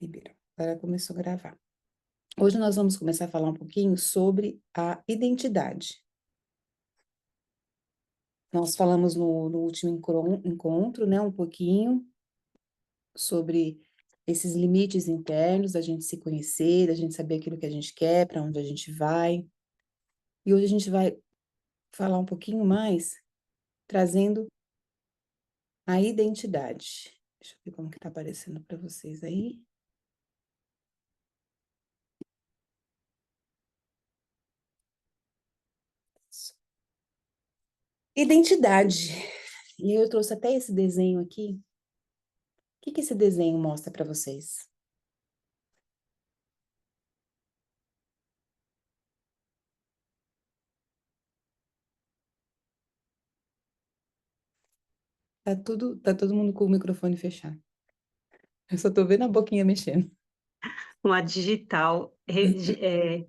Liberou. Agora começou a gravar. Hoje nós vamos começar a falar um pouquinho sobre a identidade. Nós falamos no último encontro, né, um pouquinho sobre esses limites internos, da gente se conhecer, da gente saber aquilo que a gente quer, para onde a gente vai. E hoje a gente vai falar um pouquinho mais, trazendo a identidade. Deixa eu ver como que tá aparecendo para vocês aí. Identidade. E eu trouxe até esse desenho aqui. O que que esse desenho mostra para vocês? Tá todo mundo com o microfone fechado. Eu só tô vendo a boquinha mexendo. Uma digital é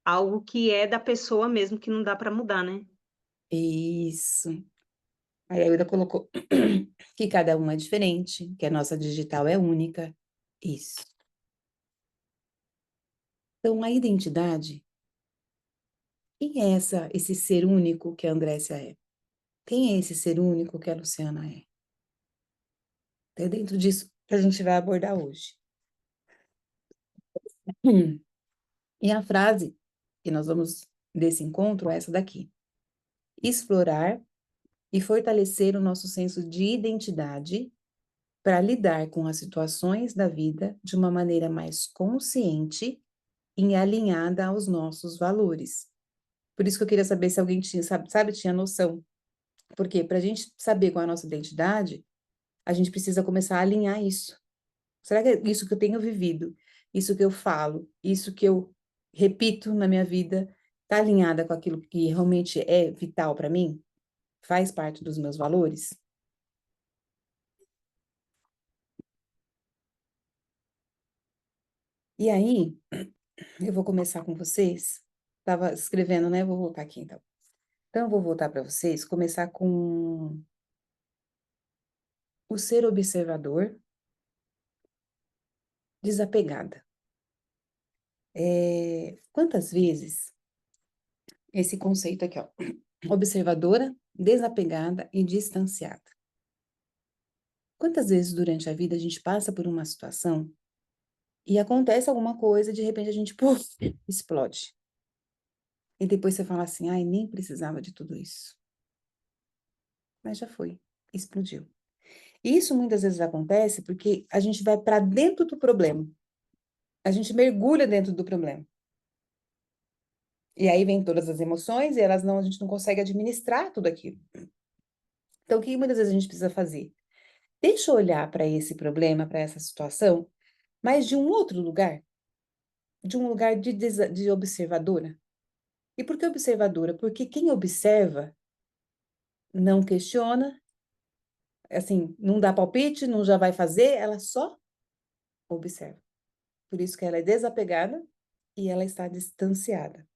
algo que é da pessoa mesmo, que não dá para mudar, né? Isso. Aí a Ilda colocou que cada um é diferente, que a nossa digital é única. Isso. Então, a identidade, quem é esse ser único que a Andrécia é? Quem é esse ser único que a Luciana é? É dentro disso que a gente vai abordar hoje. E a frase que nós vamos desse encontro é essa daqui: explorar e fortalecer o nosso senso de identidade para lidar com as situações da vida de uma maneira mais consciente e alinhada aos nossos valores. Por isso que eu queria saber se alguém tinha, tinha noção. Porque para a gente saber qual é a nossa identidade, a gente precisa começar a alinhar isso. Será que é isso que eu tenho vivido, isso que eu falo, isso que eu repito na minha vida, está alinhada com aquilo que realmente é vital para mim? Faz parte dos meus valores? E aí, eu vou começar com vocês. Estava escrevendo, né? Vou voltar aqui então. Então, eu vou voltar para vocês, começar com o ser observador, desapegada. Quantas vezes esse conceito aqui, ó, observadora, desapegada e distanciada. Quantas vezes durante a vida a gente passa por uma situação e acontece alguma coisa, de repente a gente, puf, explode. E depois você fala assim, ai, nem precisava de tudo isso. Mas já foi, explodiu. E isso muitas vezes acontece porque a gente vai para dentro do problema. A gente mergulha dentro do problema. E aí vem todas as emoções e a gente não consegue administrar tudo aquilo. Então, o que muitas vezes a gente precisa fazer? Deixa eu olhar para esse problema, para essa situação, mas de um outro lugar, de um lugar de observadora. E por que observadora? Porque quem observa não questiona, assim, não dá palpite, não já vai fazer, ela só observa. Por isso que ela é desapegada e ela está distanciada.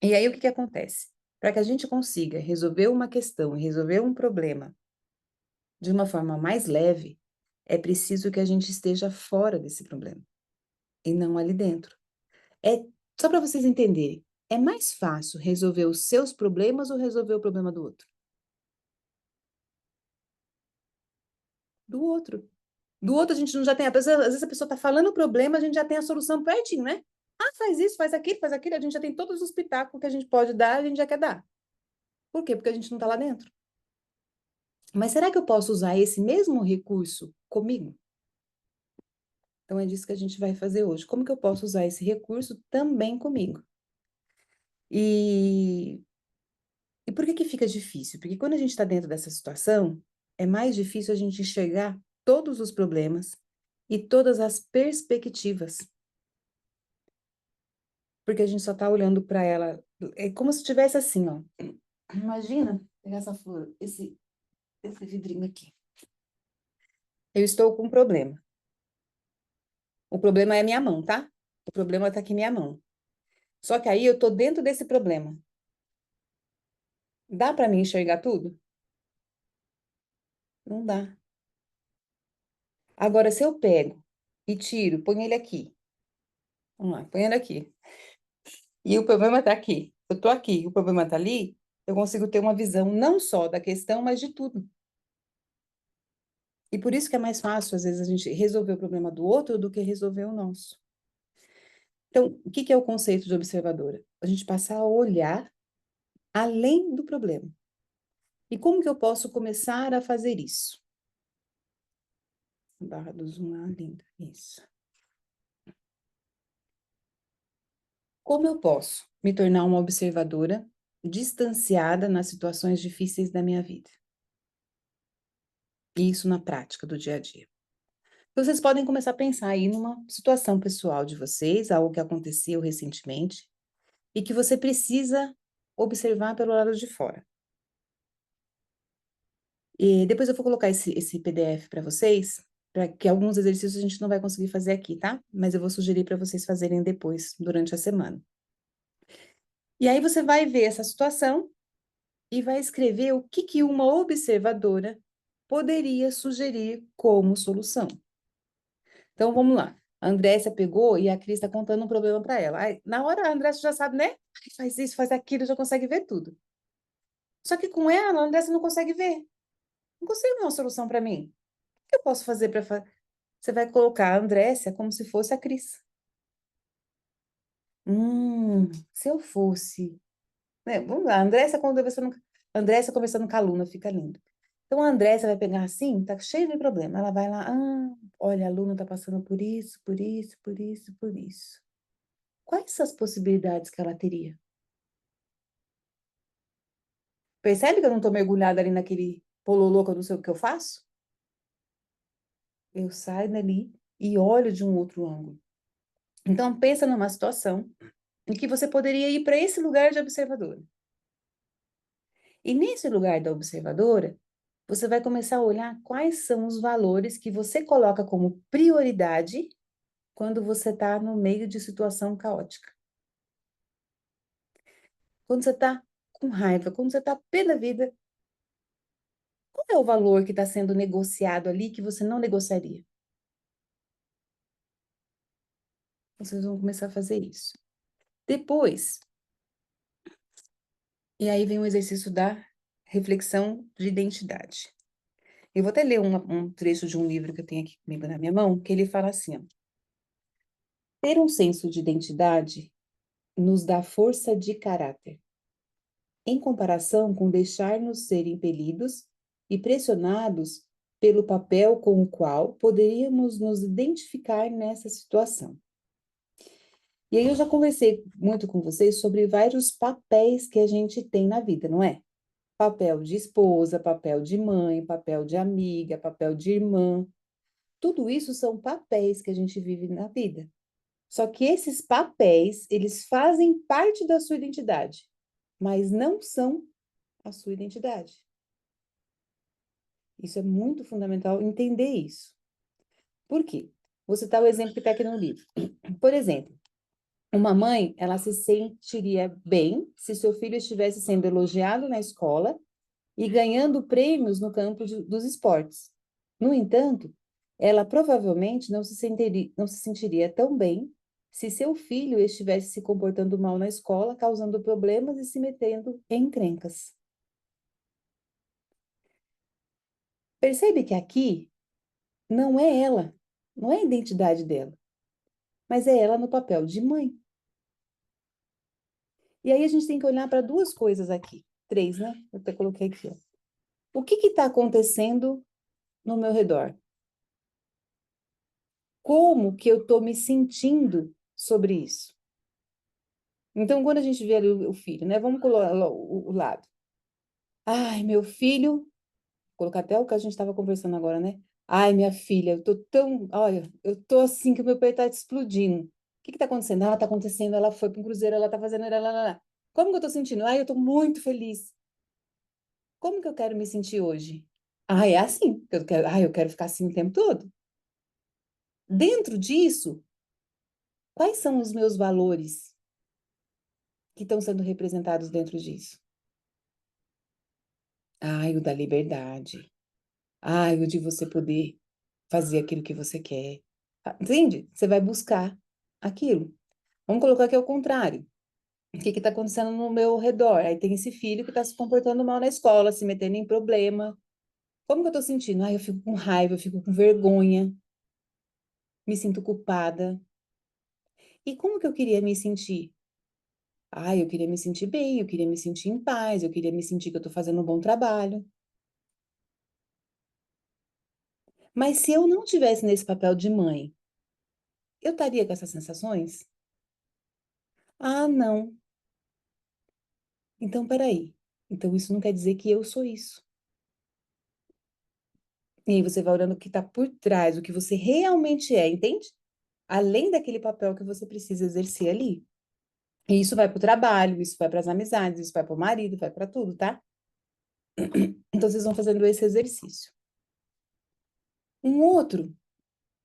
E aí o que que acontece? Para que a gente consiga resolver uma questão, resolver um problema de uma forma mais leve, é preciso que a gente esteja fora desse problema e não ali dentro. É só para vocês entenderem, é mais fácil resolver os seus problemas ou resolver o problema do outro? Do outro. Do outro a gente não já tem, às vezes a pessoa está falando o problema, a gente já tem a solução pertinho, né? Ah, faz isso, faz aquilo, a gente já tem todos os pitacos que a gente pode dar, a gente já quer dar. Por quê? Porque a gente não está lá dentro. Mas será que eu posso usar esse mesmo recurso comigo? Então é disso que a gente vai fazer hoje. Como que eu posso usar esse recurso também comigo? E, e por que que fica difícil? Porque quando a gente está dentro dessa situação, é mais difícil a gente enxergar todos os problemas e todas as perspectivas. Porque a gente só está olhando para ela. É como se tivesse assim, ó. Imagina pegar essa flor, esse vidrinho aqui. Eu estou com um problema. O problema é a minha mão, tá? O problema está aqui em minha mão. Só que aí eu tô dentro desse problema. Dá para mim enxergar tudo? Não dá. Agora, se eu pego e tiro, ponho ele aqui. Vamos lá, põe ele aqui. E o problema está aqui. Eu estou aqui, o problema está ali. Eu consigo ter uma visão não só da questão, mas de tudo. E por isso que é mais fácil, às vezes, a gente resolver o problema do outro do que resolver o nosso. Então, o que que é o conceito de observadora? A gente passar a olhar além do problema. E como que eu posso começar a fazer isso? Barra do zoom lá, linda. Isso. Como eu posso me tornar uma observadora distanciada nas situações difíceis da minha vida? E isso na prática do dia a dia. Então, vocês podem começar a pensar aí numa situação pessoal de vocês, algo que aconteceu recentemente, e que você precisa observar pelo lado de fora. E depois eu vou colocar esse PDF para vocês, para que alguns exercícios a gente não vai conseguir fazer aqui, tá? Mas eu vou sugerir para vocês fazerem depois, durante a semana. E aí você vai ver essa situação e vai escrever o que que uma observadora poderia sugerir como solução. Então vamos lá. A Andressa pegou e a Cris está contando um problema para ela. Aí, na hora a Andressa já sabe, né? Ai, faz isso, faz aquilo, já consegue ver tudo. Só que com ela, a Andressa não consegue ver. Não consegue ver uma solução para mim. O que eu posso fazer para Você vai colocar a Andrécia como se fosse a Cris. Se eu fosse, né? Vamos lá, Andrécia conversando com a aluna, fica lindo. Então a Andrécia vai pegar assim, tá cheio de problema. Ela vai lá, olha, a aluna tá passando por isso, por isso, por isso, por isso. Quais são as possibilidades que ela teria? Percebe que eu não tô mergulhada ali naquele pololô que eu não sei o que eu faço? Eu saio dali e olho de um outro ângulo. Então pensa numa situação em que você poderia ir para esse lugar de observador. E nesse lugar da observadora, você vai começar a olhar quais são os valores que você coloca como prioridade quando você está no meio de situação caótica. Quando você está com raiva, quando você está pé da vida, qual é o valor que está sendo negociado ali que você não negociaria? Vocês vão começar a fazer isso. Depois, e aí vem o exercício da reflexão de identidade. Eu vou até ler um trecho de um livro que eu tenho aqui comigo na minha mão, que ele fala assim, ó, ter um senso de identidade nos dá força de caráter, em comparação com deixar-nos ser impelidos e pressionados pelo papel com o qual poderíamos nos identificar nessa situação. E aí eu já conversei muito com vocês sobre vários papéis que a gente tem na vida, não é? Papel de esposa, papel de mãe, papel de amiga, papel de irmã. Tudo isso são papéis que a gente vive na vida. Só que esses papéis, eles fazem parte da sua identidade, mas não são a sua identidade. Isso é muito fundamental entender isso. Por quê? Vou citar o exemplo que está aqui no livro. Por exemplo, uma mãe, ela se sentiria bem se seu filho estivesse sendo elogiado na escola e ganhando prêmios no campo dos esportes. No entanto, ela provavelmente não se sentiria tão bem se seu filho estivesse se comportando mal na escola, causando problemas e se metendo em encrencas. Percebe que aqui não é ela, não é a identidade dela, mas é ela no papel de mãe. E aí a gente tem que olhar para duas coisas aqui, três, né? Eu até coloquei aqui, ó. O que está acontecendo no meu redor? Como que eu estou me sentindo sobre isso? Então, quando a gente vê ali o filho, né? Vamos colocar o lado. Ai, meu filho, vou colocar até o que a gente estava conversando agora, né? Ai, minha filha, eu tô tão, olha, eu tô assim que o meu peito tá explodindo. O que que tá acontecendo? Ah, tá acontecendo, ela foi para um cruzeiro, ela tá fazendo, lá. Como que eu tô sentindo? Ai, eu tô muito feliz. Como que eu quero me sentir hoje? Ah, é assim, eu quero ficar assim o tempo todo. Dentro disso, quais são os meus valores que estão sendo representados dentro disso? Ai, o da liberdade. Ai, o de você poder. fazer aquilo que você quer. Entende? Você vai buscar aquilo. Vamos colocar aqui ao contrário. O que está acontecendo no meu redor? Aí tem esse filho que está se comportando mal na escola, se metendo em problema. Como que eu estou sentindo? Eu fico com raiva, eu fico com vergonha, me sinto culpada. E como que eu queria me sentir? Eu queria me sentir bem, eu queria me sentir em paz, eu queria me sentir que eu estou fazendo um bom trabalho. Mas se eu não tivesse nesse papel de mãe, eu estaria com essas sensações? Não. Então, peraí. Então, isso não quer dizer que eu sou isso. E aí você vai olhando o que está por trás, o que você realmente é, entende? Além daquele papel que você precisa exercer ali. E isso vai para o trabalho, isso vai para as amizades, isso vai para o marido, vai para tudo, tá? Então, vocês vão fazendo esse exercício. Um outro,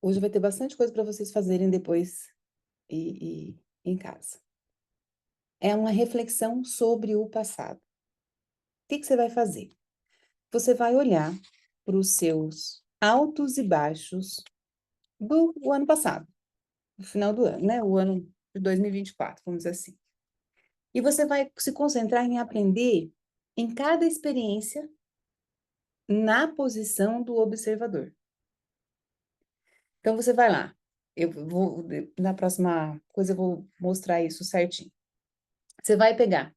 hoje vai ter bastante coisa para vocês fazerem depois em casa. É uma reflexão sobre o passado. O que você vai fazer? Você vai olhar para os seus altos e baixos do ano passado, no final do ano, né? O ano de 2024, vamos dizer assim. E você vai se concentrar em aprender em cada experiência na posição do observador. Então você vai lá. Eu vou, na próxima coisa, eu vou mostrar isso certinho. Você vai pegar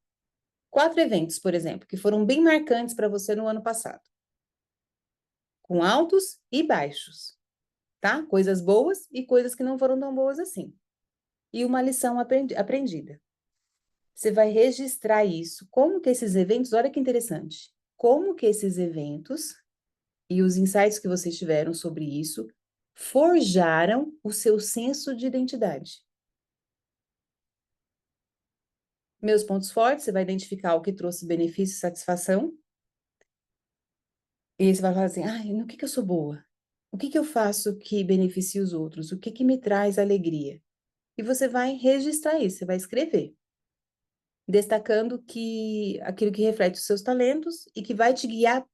4 eventos, por exemplo, que foram bem marcantes para você no ano passado, com altos e baixos, tá? Coisas boas e coisas que não foram tão boas assim. E uma lição aprendida. Você vai registrar isso. Como que esses eventos, olha que interessante. Como que esses eventos e os insights que vocês tiveram sobre isso forjaram o seu senso de identidade. Meus pontos fortes, você vai identificar o que trouxe benefício e satisfação. E aí você vai falar assim, no que eu sou boa? O que eu faço que beneficia os outros? O que me traz alegria? E você vai registrar isso, você vai escrever, destacando que aquilo que reflete os seus talentos e que vai te guiar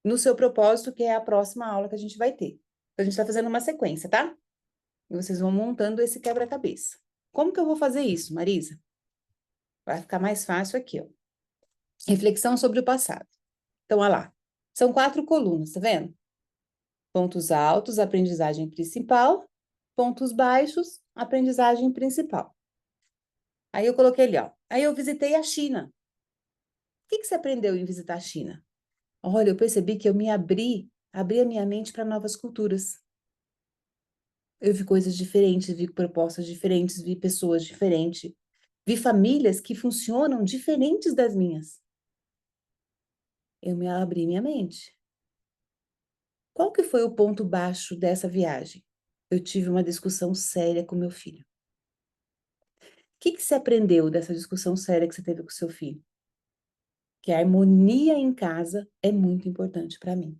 no seu propósito, que é a próxima aula que a gente vai ter. Então, a gente está fazendo uma sequência, tá? E vocês vão montando esse quebra-cabeça. Como que eu vou fazer isso, Marisa? Vai ficar mais fácil aqui, ó. Reflexão sobre o passado. Então, olha lá. São 4 colunas, tá vendo? Pontos altos, aprendizagem principal. Pontos baixos, aprendizagem principal. Aí eu coloquei ali, ó. Aí eu visitei a China. O que você aprendeu em visitar a China? Olha, eu percebi que eu abri a minha mente para novas culturas. Eu vi coisas diferentes, vi propostas diferentes, vi pessoas diferentes, vi famílias que funcionam diferentes das minhas. Eu me abri minha mente. Qual que foi o ponto baixo dessa viagem? Eu tive uma discussão séria com meu filho. O que você aprendeu dessa discussão séria que você teve com seu filho? Que a harmonia em casa é muito importante para mim.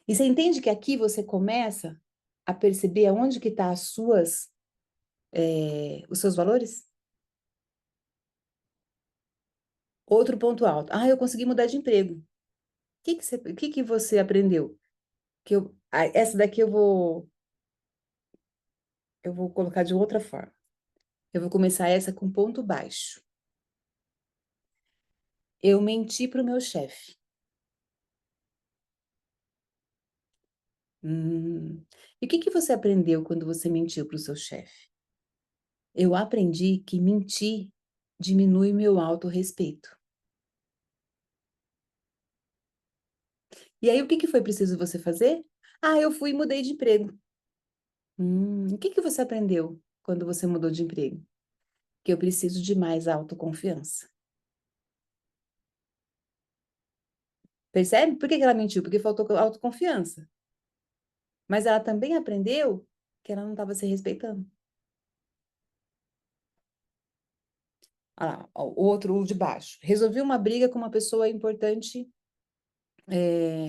E você entende que aqui você começa a perceber aonde que tá os seus valores? Outro ponto alto. Eu consegui mudar de emprego. O que que você aprendeu? Essa daqui eu vou colocar de outra forma. Eu vou começar essa com ponto baixo. Eu menti para o meu chefe. E o que que você aprendeu quando você mentiu para o seu chefe? Eu aprendi que mentir diminui meu autorrespeito. E aí, o que que foi preciso você fazer? Eu fui e mudei de emprego. O que que você aprendeu quando você mudou de emprego? Que eu preciso de mais autoconfiança. Percebe? Por que que ela mentiu? Porque faltou autoconfiança. Mas ela também aprendeu que ela não estava se respeitando. O outro, o de baixo. Resolvi uma briga com uma pessoa importante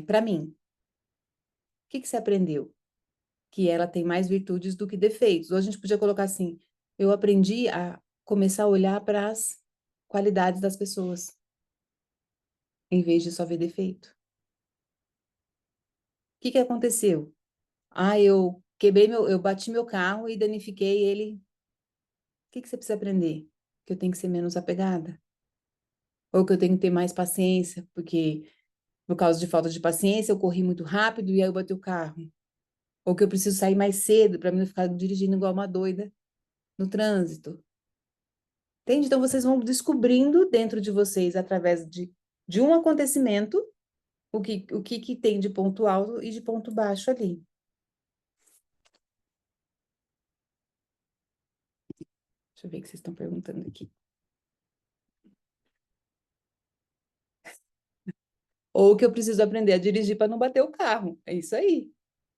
para mim. O que que você aprendeu? Que ela tem mais virtudes do que defeitos. Ou a gente podia colocar assim: eu aprendi a começar a olhar para as qualidades das pessoas, em vez de só ver defeito. que aconteceu? Ah, eu bati meu carro e danifiquei ele. O que você precisa aprender? Que eu tenho que ser menos apegada? Ou que eu tenho que ter mais paciência, porque por causa de falta de paciência eu corri muito rápido e aí eu bati o carro. Ou que eu preciso sair mais cedo para mim não ficar dirigindo igual uma doida no trânsito. Entende? Então vocês vão descobrindo dentro de vocês, através de um acontecimento, que tem de ponto alto e de ponto baixo ali. Deixa eu ver o que vocês estão perguntando aqui. Ou que eu preciso aprender a dirigir para não bater o carro. É isso aí.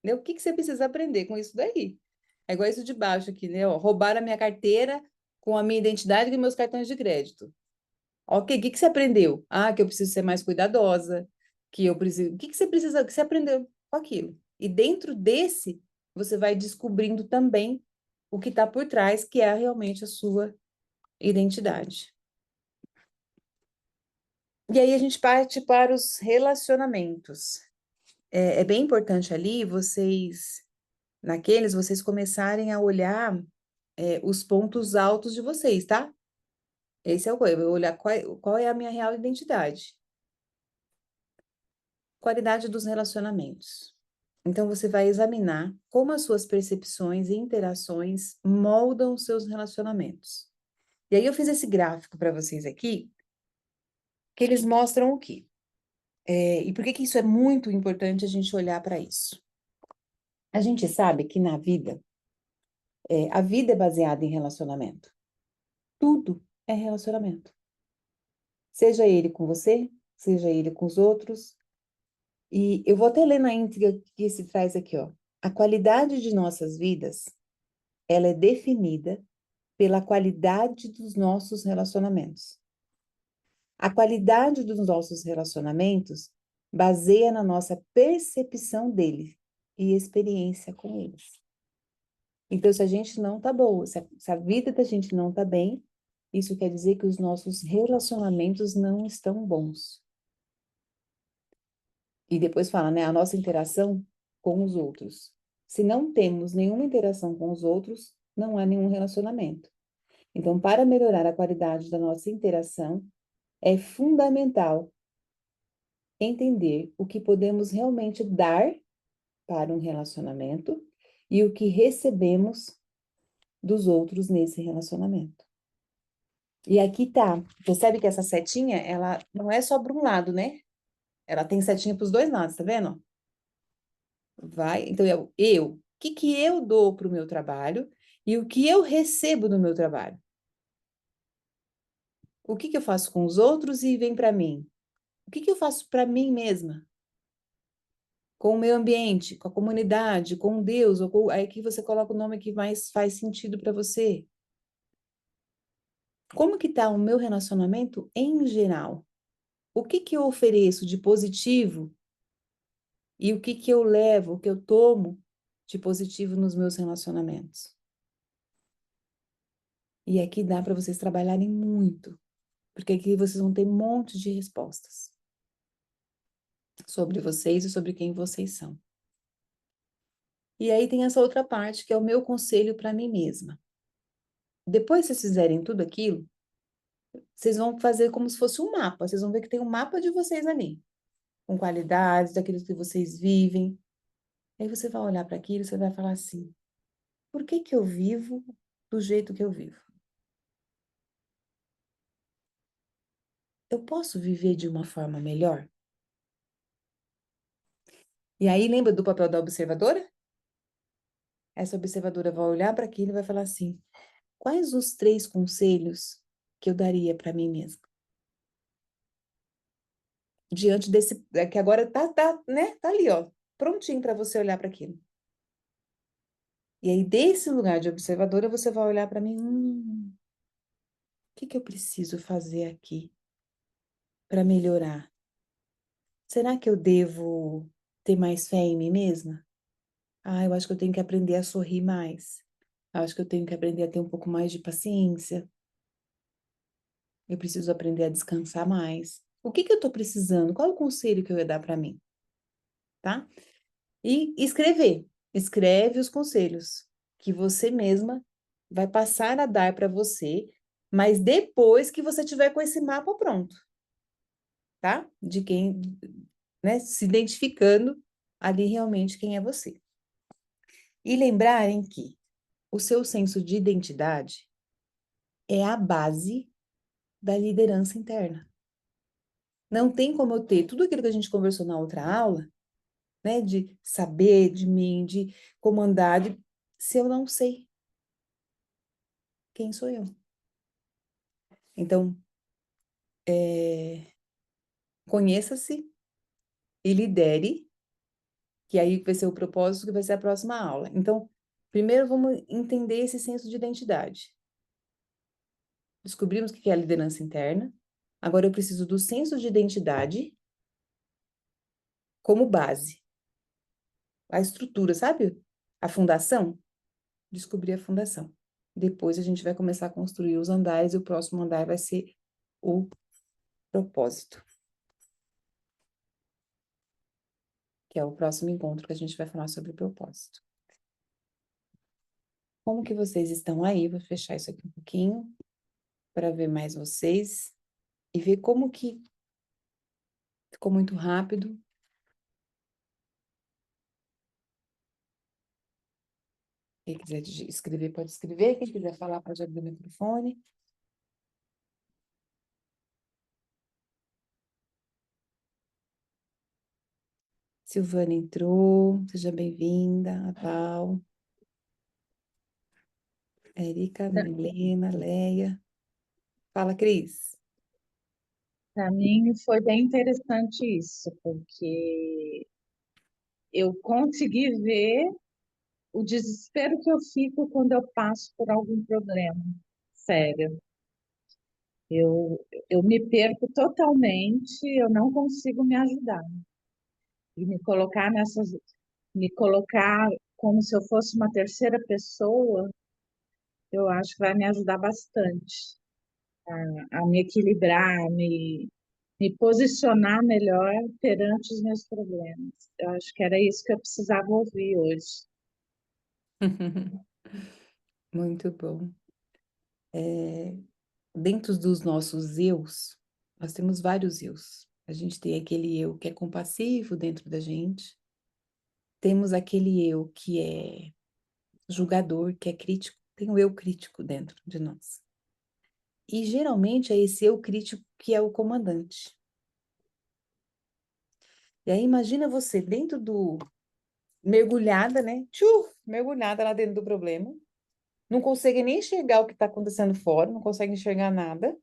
Né? O que você precisa aprender com isso daí? É igual isso de baixo aqui, né? Ó, roubaram a minha carteira com a minha identidade e meus cartões de crédito. Ok, o que você aprendeu? Ah, que eu preciso ser mais cuidadosa, que eu preciso. O que você precisa, que você aprendeu com aquilo? E dentro desse, você vai descobrindo também o que está por trás, que é realmente a sua identidade. E aí a gente parte para os relacionamentos. É bem importante ali vocês começarem a olhar os pontos altos de vocês, tá? Esse é o coisa, eu vou olhar qual é a minha real identidade. Qualidade dos relacionamentos. Então, você vai examinar como as suas percepções e interações moldam os seus relacionamentos. E aí, eu fiz esse gráfico para vocês aqui, que eles mostram o quê? E por que que isso é muito importante a gente olhar para isso? A gente sabe que na vida, a vida é baseada em relacionamento. Tudo é relacionamento. Seja ele com você, seja ele com os outros. E eu vou até ler na íntegra que se traz aqui, ó. A qualidade de nossas vidas, ela é definida pela qualidade dos nossos relacionamentos. A qualidade dos nossos relacionamentos baseia na nossa percepção dele e experiência com eles. Então, se a gente não tá boa, se a vida da gente não tá bem, isso quer dizer que os nossos relacionamentos não estão bons. E depois fala, né, a nossa interação com os outros. Se não temos nenhuma interação com os outros, não há nenhum relacionamento. Então, para melhorar a qualidade da nossa interação, é fundamental entender o que podemos realmente dar para um relacionamento e o que recebemos dos outros nesse relacionamento. E aqui tá, percebe que essa setinha, ela não é só para um lado, né? Ela tem setinha para os dois lados, tá vendo? Vai, então o que eu dou para o meu trabalho e o que eu recebo do meu trabalho. O que eu faço com os outros e vem para mim? O que eu faço para mim mesma? Com o meio ambiente, com a comunidade, com Deus, aí que você coloca o nome que mais faz sentido para você. Como que está o meu relacionamento em geral? O que eu ofereço de positivo e o que eu levo, o que eu tomo de positivo nos meus relacionamentos? E aqui dá para vocês trabalharem muito, porque aqui vocês vão ter um monte de respostas sobre vocês e sobre quem vocês são. E aí tem essa outra parte que é o meu conselho para mim mesma. Depois que vocês fizerem tudo aquilo, vocês vão fazer como se fosse um mapa. Vocês vão ver que tem um mapa de vocês ali, com qualidades daquilo que vocês vivem. Aí você vai olhar para aquilo e você vai falar assim: por que que eu vivo do jeito que eu vivo? Eu posso viver de uma forma melhor? E aí lembra do papel da observadora? Essa observadora vai olhar para aquilo e vai falar assim: quais os 3 conselhos que eu daria para mim mesma? Diante desse, que agora né? Tá ali, ó, prontinho para você olhar para aquilo. E aí, desse lugar de observadora, você vai olhar para mim, o que eu preciso fazer aqui para melhorar? Será que eu devo ter mais fé em mim mesma? Ah, eu acho que eu tenho que aprender a sorrir mais. Eu acho que eu tenho que aprender a ter um pouco mais de paciência. Eu preciso aprender a descansar mais. O que eu estou precisando? Qual é o conselho que eu ia dar para mim? Tá? E escrever. Escreve os conselhos que você mesma vai passar a dar para você, mas depois que você tiver com esse mapa pronto, tá? De quem, né, se identificando ali realmente quem é você. E lembrarem que o seu senso de identidade é a base da liderança interna. Não tem como eu ter tudo aquilo que a gente conversou na outra aula, né, de saber de mim, de comandar, se eu não sei quem sou eu. Então, conheça-se e lidere, que aí vai ser o propósito que vai ser a próxima aula. Então, primeiro vamos entender esse senso de identidade. Descobrimos o que é a liderança interna. Agora eu preciso do senso de identidade como base. A estrutura, sabe? A fundação. Descobrir a fundação. Depois a gente vai começar a construir os andares e o próximo andar vai ser o propósito, que é o próximo encontro que a gente vai falar sobre o propósito. Como que vocês estão aí? Vou fechar isso aqui um pouquinho para ver mais vocês e ver como que ficou muito rápido. Quem quiser escrever, pode escrever. Quem quiser falar, pode abrir o microfone. Silvana entrou, seja bem-vinda. A Val, Erika, Marilena, Leia. Fala, Cris. Para mim foi bem interessante isso, porque eu consegui ver o desespero que eu fico quando eu passo por algum problema. Sério, eu me perco totalmente, eu não consigo me ajudar. E me colocar como se eu fosse uma terceira pessoa, eu acho que vai me ajudar bastante a me equilibrar, me posicionar melhor perante os meus problemas. Eu acho que era isso que eu precisava ouvir hoje. Muito bom. Dentro dos nossos eus, nós temos vários eus. A gente tem aquele eu que é compassivo dentro da gente. Temos aquele eu que é julgador, que é crítico. Tem o eu crítico dentro de nós. E geralmente é esse eu crítico que é o comandante. E aí imagina você dentro do mergulhada, né? Mergulhada lá dentro do problema. Não consegue nem enxergar o que está acontecendo fora, não consegue enxergar nada.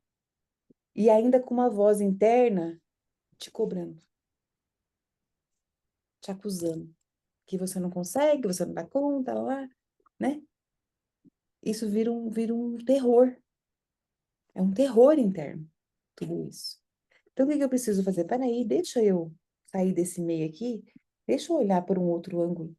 E ainda com uma voz interna te cobrando, te acusando. Que você não consegue, você não dá conta, lá, né? Isso vira um terror. É um terror interno, tudo isso. Então, o que que eu preciso fazer? Peraí, deixa eu sair desse meio aqui, deixa eu olhar por um outro ângulo.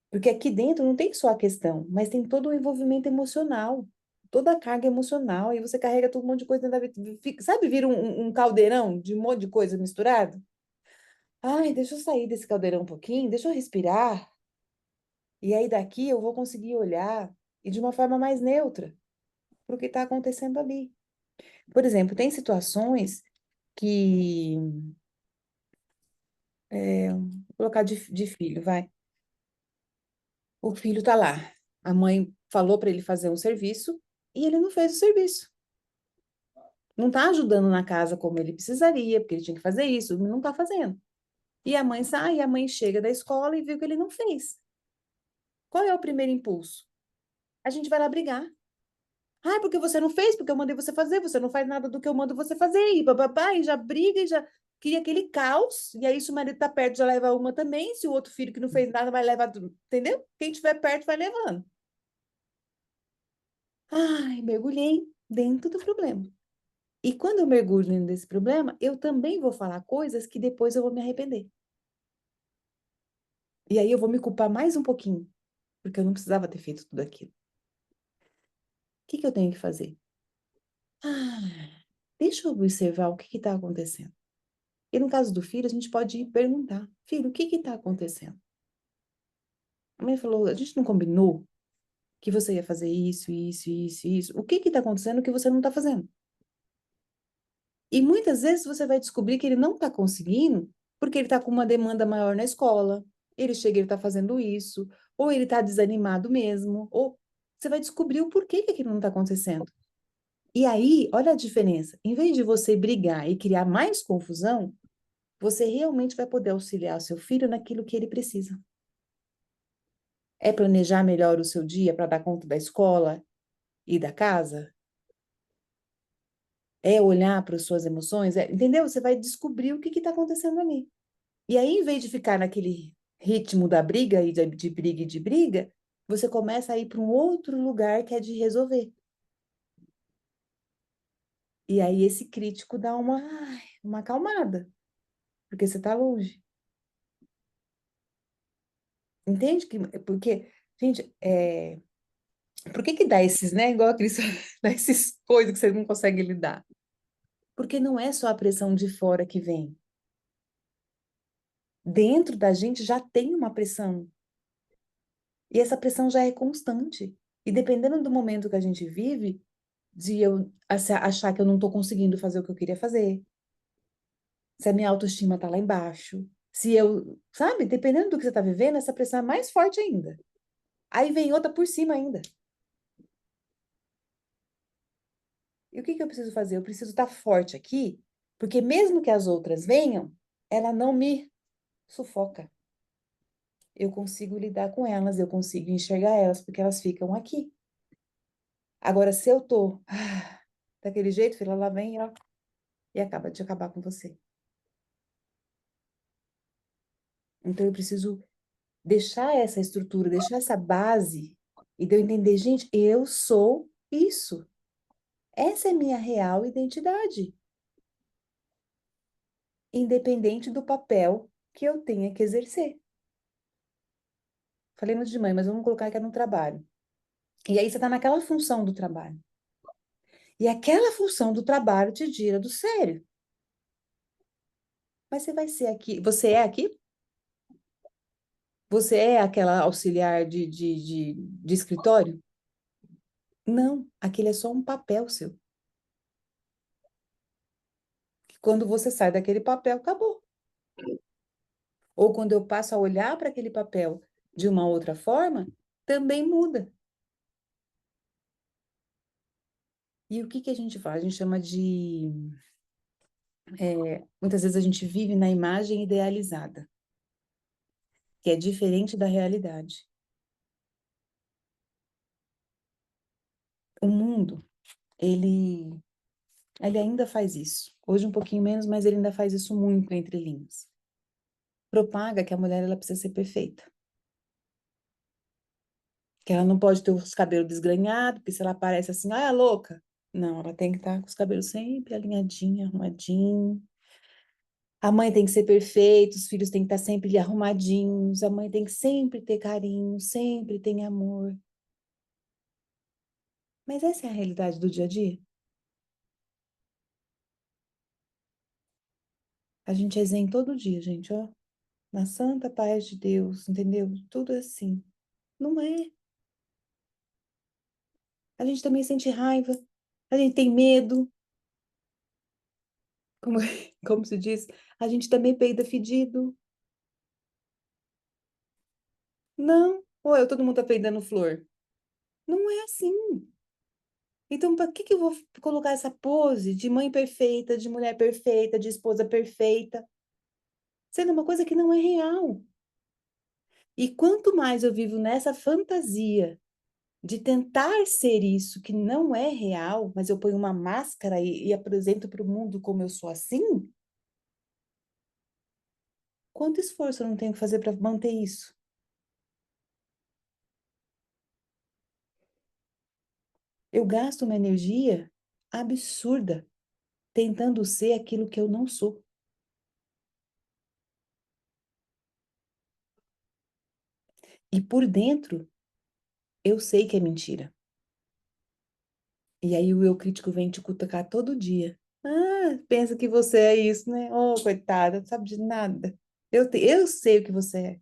Porque aqui dentro não tem só a questão, mas tem todo o envolvimento emocional, toda a carga emocional, aí você carrega todo um monte de coisa dentro da vida, sabe, vira um caldeirão de um monte de coisa misturado? Ai, deixa eu sair desse caldeirão um pouquinho, deixa eu respirar, e aí daqui eu vou conseguir olhar e de uma forma mais neutra para o que está acontecendo ali. Por exemplo, tem situações que, vou colocar de filho, vai. O filho tá lá. A mãe falou para ele fazer um serviço e ele não fez o serviço. Não tá ajudando na casa como ele precisaria, porque ele tinha que fazer isso, não tá fazendo. E a mãe sai, e a mãe chega da escola e viu que ele não fez. Qual é o primeiro impulso? A gente vai lá brigar. Ah, porque você não fez, porque eu mandei você fazer, você não faz nada do que eu mando você fazer, e papapá, e já briga, e já cria aquele caos, e aí se o marido tá perto, já leva uma também, se o outro filho que não fez nada vai levar, entendeu? Quem estiver perto vai levando. Ai, mergulhei dentro do problema. E quando eu mergulho dentro desse problema, eu também vou falar coisas que depois eu vou me arrepender. E aí eu vou me culpar mais um pouquinho, porque eu não precisava ter feito tudo aquilo. O que que eu tenho que fazer? Ah, deixa eu observar o que está acontecendo. E no caso do filho, a gente pode perguntar, filho, o que está acontecendo? A mãe falou, a gente não combinou que você ia fazer isso, isso, isso, isso. O que está acontecendo que você não está fazendo? E muitas vezes você vai descobrir que ele não está conseguindo porque ele está com uma demanda maior na escola, ele chega e está fazendo isso, ou ele está desanimado mesmo, ou você vai descobrir o porquê que aquilo não está acontecendo. E aí, olha a diferença. Em vez de você brigar e criar mais confusão, você realmente vai poder auxiliar o seu filho naquilo que ele precisa. É planejar melhor o seu dia para dar conta da escola e da casa? É olhar para as suas emoções? Entendeu? Você vai descobrir o que está acontecendo ali. E aí, em vez de ficar naquele ritmo da briga e de briga e de briga, você começa a ir para um outro lugar que é de resolver. E aí esse crítico dá uma acalmada, porque você está longe. Entende? Porque, gente, por que dá esses, né? Igual aqueles, dá esses coisas que você não consegue lidar? Porque não é só a pressão de fora que vem. Dentro da gente já tem uma pressão. E essa pressão já é constante. E dependendo do momento que a gente vive, de eu achar que eu não estou conseguindo fazer o que eu queria fazer, se a minha autoestima está lá embaixo, se eu, sabe, dependendo do que você está vivendo, essa pressão é mais forte ainda. Aí vem outra por cima ainda. E o que eu preciso fazer? Eu preciso estar forte aqui, porque mesmo que as outras venham, ela não me sufoca. Eu consigo lidar com elas, eu consigo enxergar elas, porque elas ficam aqui. Agora, se eu tô daquele jeito, filha, ela vem e acaba de acabar com você. Então, eu preciso deixar essa estrutura, deixar essa base, e de eu entender, gente, eu sou isso. Essa é minha real identidade. Independente do papel que eu tenha que exercer. Falei muito de mãe, mas vamos colocar que é no trabalho. E aí você está naquela função do trabalho. E aquela função do trabalho te tira do sério. Mas você vai ser aqui. Você é aqui? Você é aquela auxiliar de escritório? Não, aquele é só um papel seu. Quando você sai daquele papel, acabou. Ou quando eu passo a olhar para aquele papel de uma outra forma, também muda. E o que a gente faz? A gente chama de. Muitas vezes a gente vive na imagem idealizada, que é diferente da realidade. O mundo, ele ainda faz isso. Hoje um pouquinho menos, mas ele ainda faz isso muito entre linhas. Propaga que a mulher ela precisa ser perfeita. Que ela não pode ter os cabelos desgrenhados, porque se ela aparece assim, ah, é louca. Não, ela tem que estar com os cabelos sempre alinhadinho, arrumadinho. A mãe tem que ser perfeita, os filhos têm que estar sempre arrumadinhos, a mãe tem que sempre ter carinho, sempre ter amor. Mas essa é a realidade do dia a dia? A gente é zen todo dia, gente, ó. Na santa paz de Deus, entendeu? Tudo assim. Não é. A gente também sente raiva, a gente tem medo, como, como se diz, a gente também peida fedido. Não, ou todo mundo tá peidando flor. Não é assim. Então, para que eu vou colocar essa pose de mãe perfeita, de mulher perfeita, de esposa perfeita, sendo uma coisa que não é real? E quanto mais eu vivo nessa fantasia de tentar ser isso que não é real, mas eu ponho uma máscara e apresento para o mundo como eu sou assim, quanto esforço eu não tenho que fazer para manter isso? Eu gasto uma energia absurda tentando ser aquilo que eu não sou. E por dentro, eu sei que é mentira. E aí o eu crítico vem te cutucar todo dia. pensa que você é isso, né? Oh, coitada, não sabe de nada. Eu sei o que você é.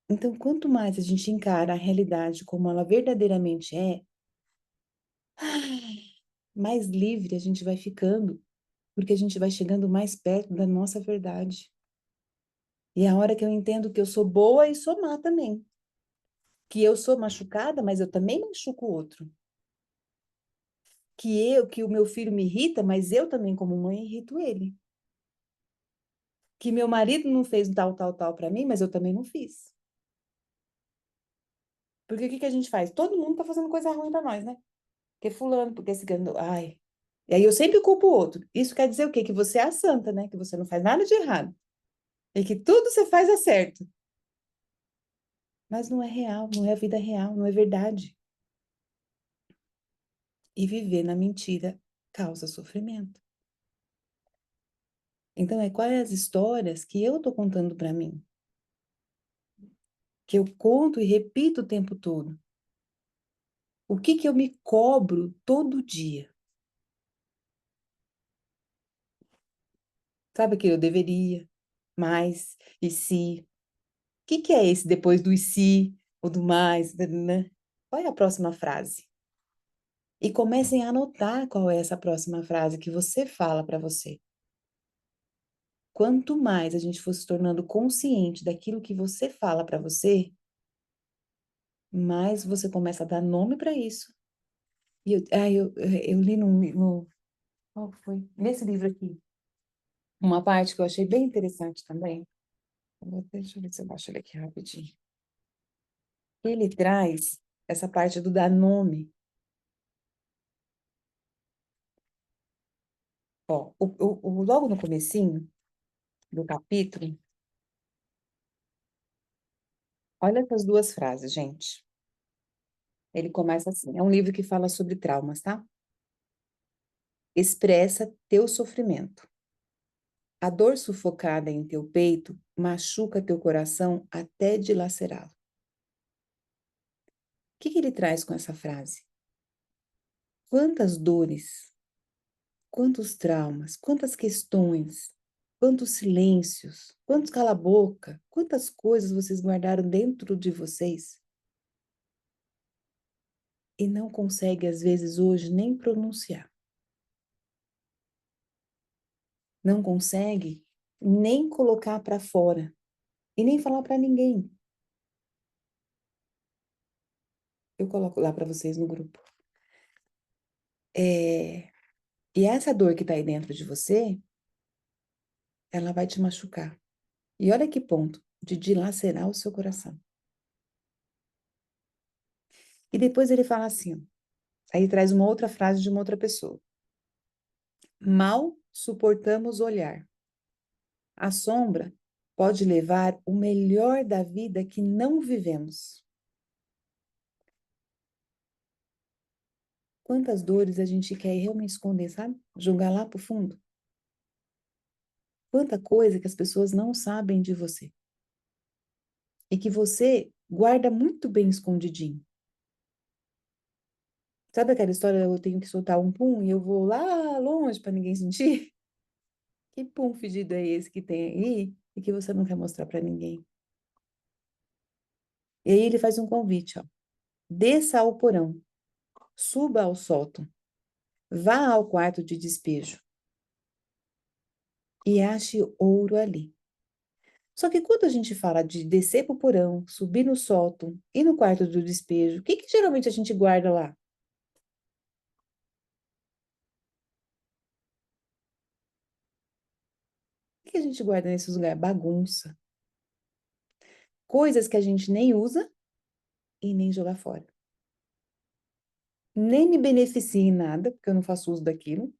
Então, quanto mais a gente encara a realidade como ela verdadeiramente é, mais livre a gente vai ficando, porque a gente vai chegando mais perto da nossa verdade. E é a hora que eu entendo que eu sou boa e sou má também. Que eu sou machucada, mas eu também machuco o outro. Que o meu filho me irrita, mas eu também, como mãe, irrito ele. Que meu marido não fez tal para mim, mas eu também não fiz. Porque o que que a gente faz? Todo mundo tá fazendo coisa ruim para nós, né? Porque fulano, porque cigano, ai. E aí eu sempre culpo o outro. Isso quer dizer o quê? Que você é a santa, né? Que você não faz nada de errado. E que tudo você faz é certo. Mas não é real, não é a vida real, não é verdade. E viver na mentira causa sofrimento. Então, quais as histórias que eu tô contando para mim? Que eu conto e repito o tempo todo. O que que eu me cobro todo dia? Sabe que eu deveria, mais, e se? O que que é esse depois do e se, ou do mais? Né? Qual é a próxima frase? E comecem a anotar qual é essa próxima frase que você fala para você. Quanto mais a gente for se tornando consciente daquilo que você fala para você, mais você começa a dar nome para isso. E eu li qual que foi? Nesse livro aqui, uma parte que eu achei bem interessante também. Deixa eu ver se eu baixo ele aqui rapidinho. Ele traz essa parte do dar nome. Ó, logo no comecinho do capítulo, olha essas duas frases, gente. Ele começa assim, é um livro que fala sobre traumas, tá? Expressa teu sofrimento. A dor sufocada em teu peito machuca teu coração até dilacerá-lo. O que que ele traz com essa frase? Quantas dores, quantos traumas, quantas questões, quantos silêncios, quantos cala-boca, quantas coisas vocês guardaram dentro de vocês e não conseguem, às vezes, hoje nem pronunciar. Não consegue nem colocar para fora e nem falar para ninguém. Eu coloco lá para vocês no grupo. E essa dor que está aí dentro de você, ela vai te machucar. E olha que ponto, de dilacerar o seu coração. E depois ele fala assim, ó, aí traz uma outra frase de uma outra pessoa. Mal suportamos olhar. A sombra pode levar o melhor da vida que não vivemos. Quantas dores a gente quer realmente esconder, sabe? Jogar lá pro fundo. Quanta coisa que as pessoas não sabem de você. E que você guarda muito bem escondidinho. Sabe aquela história, eu tenho que soltar um pum e eu vou lá longe para ninguém sentir? Que pum fedido é esse que tem aí e que você não quer mostrar para ninguém? E aí ele faz um convite, ó. Desça ao porão, suba ao sótão, vá ao quarto de despejo e ache ouro ali. Só que quando a gente fala de descer para o porão, subir no sótão e no quarto do despejo, o que que geralmente a gente guarda lá? O que a gente guarda nesses lugares? Bagunça. Coisas que a gente nem usa e nem joga fora. Nem me beneficia em nada, porque eu não faço uso daquilo.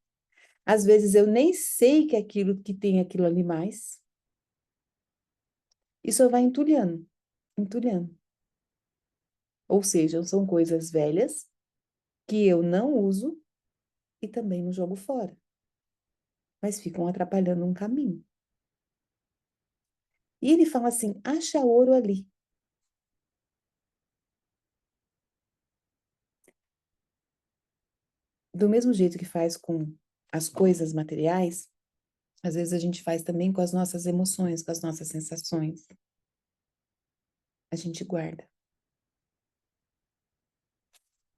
Às vezes eu nem sei que é aquilo que tem aquilo ali mais. E só vai entulhando, entulhando. Ou seja, são coisas velhas que eu não uso e também não jogo fora, mas ficam atrapalhando um caminho. E ele fala assim: acha ouro ali. Do mesmo jeito que faz com as coisas materiais, às vezes a gente faz também com as nossas emoções, com as nossas sensações. A gente guarda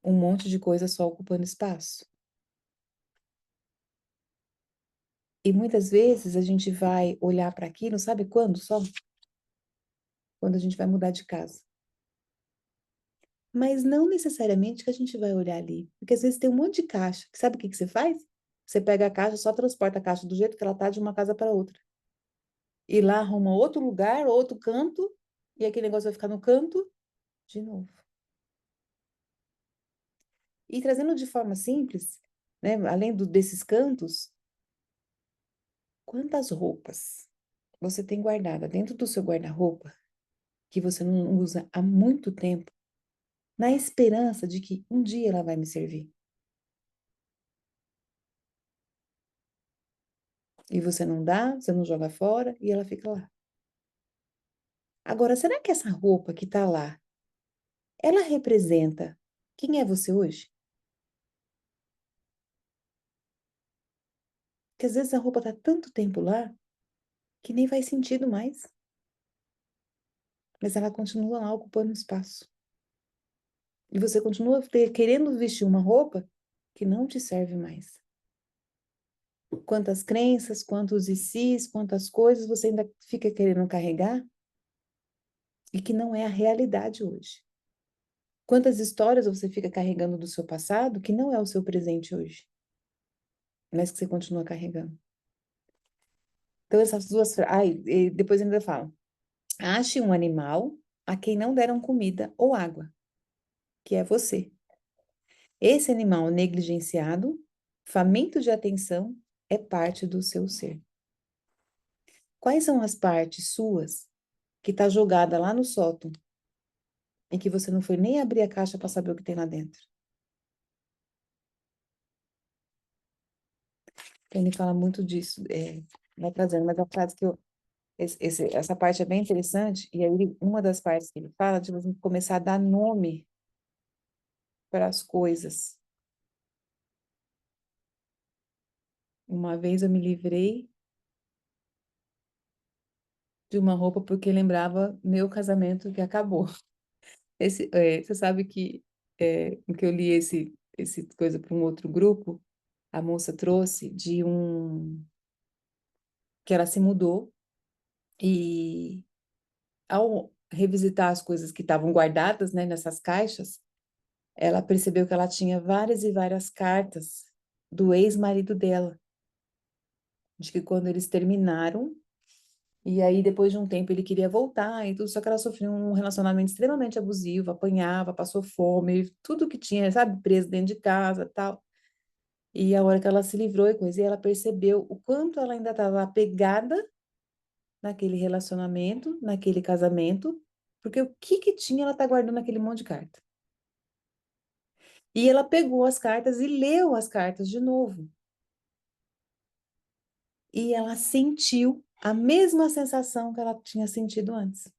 um monte de coisa só ocupando espaço. E muitas vezes a gente vai olhar para aquilo, sabe quando só? Quando a gente vai mudar de casa. Mas não necessariamente que a gente vai olhar ali. Porque às vezes tem um monte de caixa. Sabe o que que você faz? Você pega a caixa, só transporta a caixa do jeito que ela tá de uma casa para outra. E lá arruma outro lugar, outro canto, e aquele negócio vai ficar no canto de novo. E trazendo de forma simples, né, além desses cantos, quantas roupas você tem guardada dentro do seu guarda-roupa que você não usa há muito tempo, na esperança de que um dia ela vai me servir? E você não dá, você não joga fora e ela fica lá. Agora, será que essa roupa que tá lá, ela representa quem é você hoje? Porque às vezes a roupa tá tanto tempo lá que nem faz sentido mais, mas ela continua lá ocupando espaço. E você continua querendo vestir uma roupa que não te serve mais. Quantas crenças, quantos ICs, quantas coisas você ainda fica querendo carregar e que não é a realidade hoje. Quantas histórias você fica carregando do seu passado que não é o seu presente hoje, mas que você continua carregando. Então, essas duas frases. Ai, e depois ainda falo. Ache um animal a quem não deram comida ou água, que é você. Esse animal negligenciado, faminto de atenção, é parte do seu ser. Quais são as partes suas que está jogada lá no sótão e que você não foi nem abrir a caixa para saber o que tem lá dentro? Então, ele fala muito disso, vai trazendo, mas a frase que eu. Essa parte é bem interessante, e aí uma das partes que ele fala de você começar a dar nome para as coisas. Uma vez eu me livrei de uma roupa porque lembrava meu casamento que acabou. Você sabe que que eu li esse coisa para um outro grupo, a moça trouxe de que ela se mudou e ao revisitar as coisas que estavam guardadas, né, nessas caixas, ela percebeu que ela tinha várias e várias cartas do ex-marido dela, de que quando eles terminaram, e aí depois de um tempo ele queria voltar e tudo, só que ela sofreu um relacionamento extremamente abusivo, apanhava, passou fome, tudo que tinha, sabe, preso dentro de casa, tal. E a hora que ela se livrou e coisa, e ela percebeu o quanto ela ainda estava apegada naquele relacionamento, naquele casamento, porque o que que tinha ela tá guardando aquele monte de carta. E ela pegou as cartas e leu as cartas de novo. E ela sentiu a mesma sensação que ela tinha sentido antes.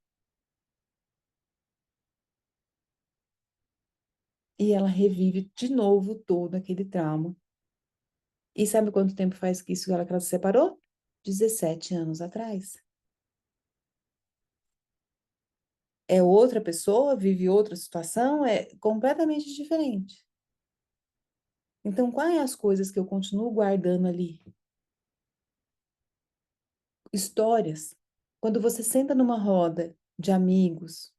E ela revive de novo todo aquele trauma. E sabe quanto tempo faz que isso que ela se separou? 17 anos atrás. É outra pessoa, vive outra situação, é completamente diferente. Então, quais as coisas que eu continuo guardando ali? Histórias. Quando você senta numa roda de amigos,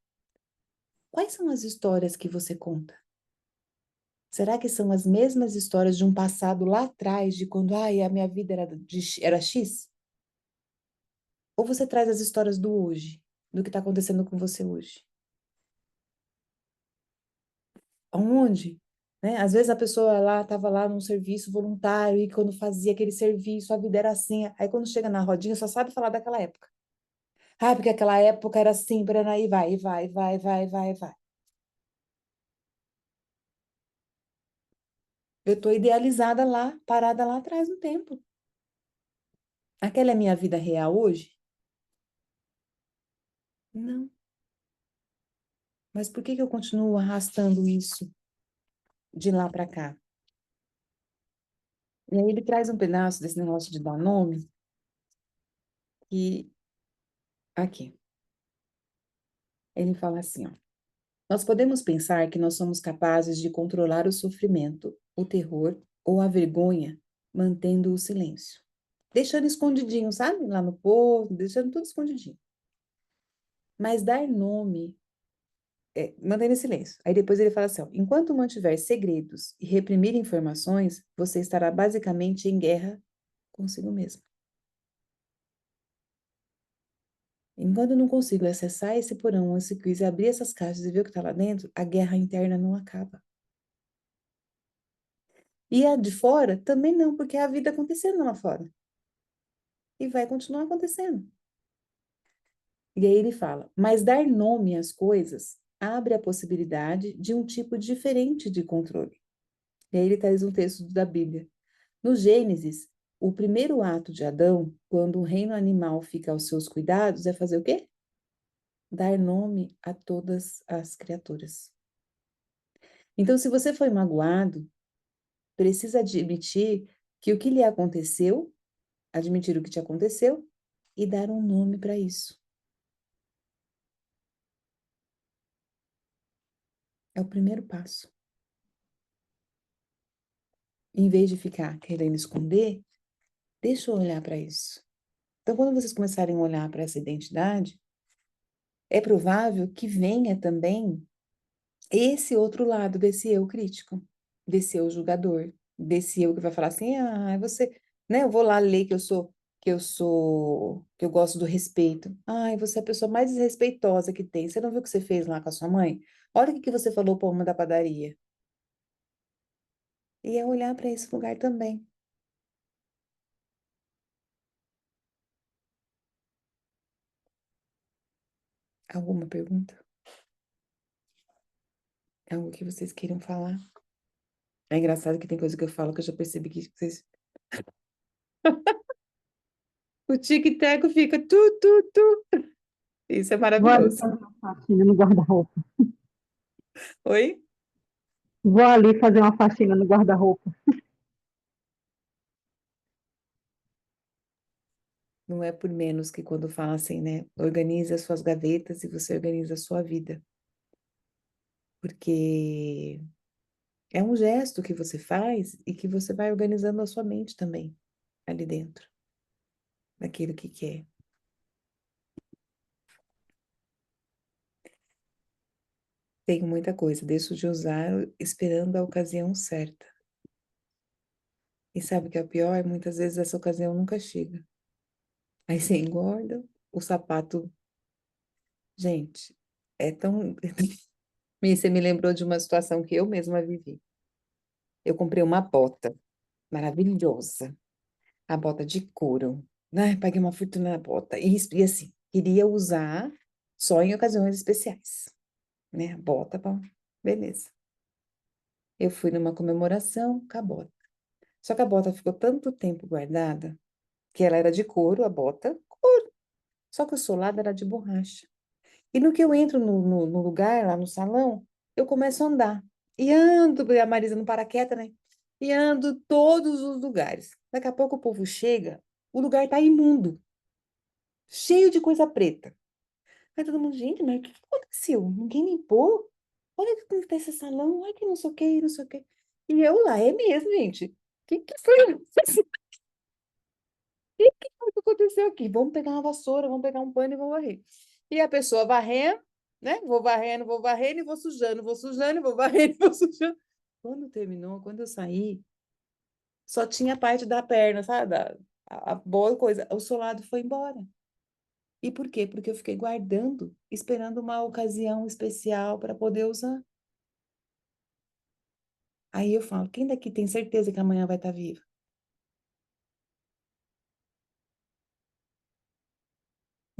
quais são as histórias que você conta? Será que são as mesmas histórias de um passado lá atrás, de quando, ai, a minha vida era X? Ou você traz as histórias do hoje, do que está acontecendo com você hoje? Aonde? Né? Às vezes a pessoa lá estava lá num serviço voluntário e quando fazia aquele serviço, a vida era assim. Aí quando chega na rodinha, só sabe falar daquela época. Ah, porque aquela época era assim, aí vai, vai, vai, vai, vai, vai. Eu estou idealizada lá, parada lá atrás no tempo. Aquela é minha vida real hoje? Não. Mas por que que eu continuo arrastando isso de lá para cá? E aí ele traz um pedaço desse negócio de dar nome, e aqui, ele fala assim, ó. Nós podemos pensar que nós somos capazes de controlar o sofrimento, o terror ou a vergonha, mantendo o silêncio. Deixando escondidinho, sabe? Lá no povo, deixando tudo escondidinho. Mas dar nome, mantendo silêncio. Aí depois ele fala assim, ó, enquanto mantiver segredos e reprimir informações, você estará basicamente em guerra consigo mesmo. Enquanto eu não consigo acessar esse porão, esse quiz, abrir essas caixas e ver o que está lá dentro, a guerra interna não acaba. E a de fora também não, porque é a vida acontecendo lá fora. E vai continuar acontecendo. E aí ele fala, mas dar nome às coisas abre a possibilidade de um tipo diferente de controle. E aí ele traz um texto da Bíblia. No Gênesis, o primeiro ato de Adão, quando o reino animal fica aos seus cuidados, é fazer o quê? Dar nome a todas as criaturas. Então, se você foi magoado, precisa admitir que o que lhe aconteceu, admitir o que te aconteceu e dar um nome para isso. É o primeiro passo. Em vez de ficar querendo esconder, deixa eu olhar para isso. Então, quando vocês começarem a olhar para essa identidade, é provável que venha também esse outro lado desse eu crítico, desse eu julgador, desse eu que vai falar assim, ah, você, né, eu vou lá ler que eu gosto do respeito. Ai, você é a pessoa mais desrespeitosa que tem. Você não viu o que você fez lá com a sua mãe? Olha o que você falou para uma da padaria. E é olhar para esse lugar também. Alguma pergunta? Algo que vocês queiram falar? É engraçado que tem coisa que eu falo que eu já percebi que vocês... O tic-tac fica tu. Isso é Vou ali maravilhoso. fazer uma faxina no guarda-roupa. Oi? Vou ali fazer uma faxina no guarda-roupa. Não é por menos que quando fala assim, né? Organize as suas gavetas e você organiza a sua vida. Porque é um gesto que você faz e que você vai organizando a sua mente também, ali dentro, daquilo que quer. Tenho muita coisa, deixo de usar esperando a ocasião certa. E sabe o que é o pior? Muitas vezes essa ocasião nunca chega. Aí você engorda, o sapato. Gente, é tão. Você me lembrou de uma situação que eu mesma vivi. Eu comprei uma bota maravilhosa, a bota de couro. Ai, paguei uma fortuna na bota. E assim, queria usar só em ocasiões especiais, né? A bota, beleza. Eu fui numa comemoração com a bota. Só que a bota ficou tanto tempo guardada que ela era de couro, a bota, couro. Só que o solado era de borracha. E no que eu entro no lugar, lá no salão, eu começo a andar. E ando, porque a Marisa não para quieta, né? E ando todos os lugares. Daqui a pouco o povo chega, o lugar tá imundo, cheio de coisa preta. Aí todo mundo, gente, mas o que aconteceu? Ninguém limpou? Olha como tá esse salão, olha que não sei o que, não sei o que. E eu lá, é mesmo, gente. O que foi? O que foi que aconteceu aqui? Vamos pegar uma vassoura, vamos pegar um pano e vamos varrer. E a pessoa varrendo, né? Vou varrendo e vou sujando, vou varrendo e vou sujando. Quando terminou, quando eu saí, só tinha a parte da perna, sabe? A boa coisa. O solado foi embora. E por quê? Porque eu fiquei guardando, esperando uma ocasião especial para poder usar. Aí eu falo, quem daqui tem certeza que amanhã vai estar vivo?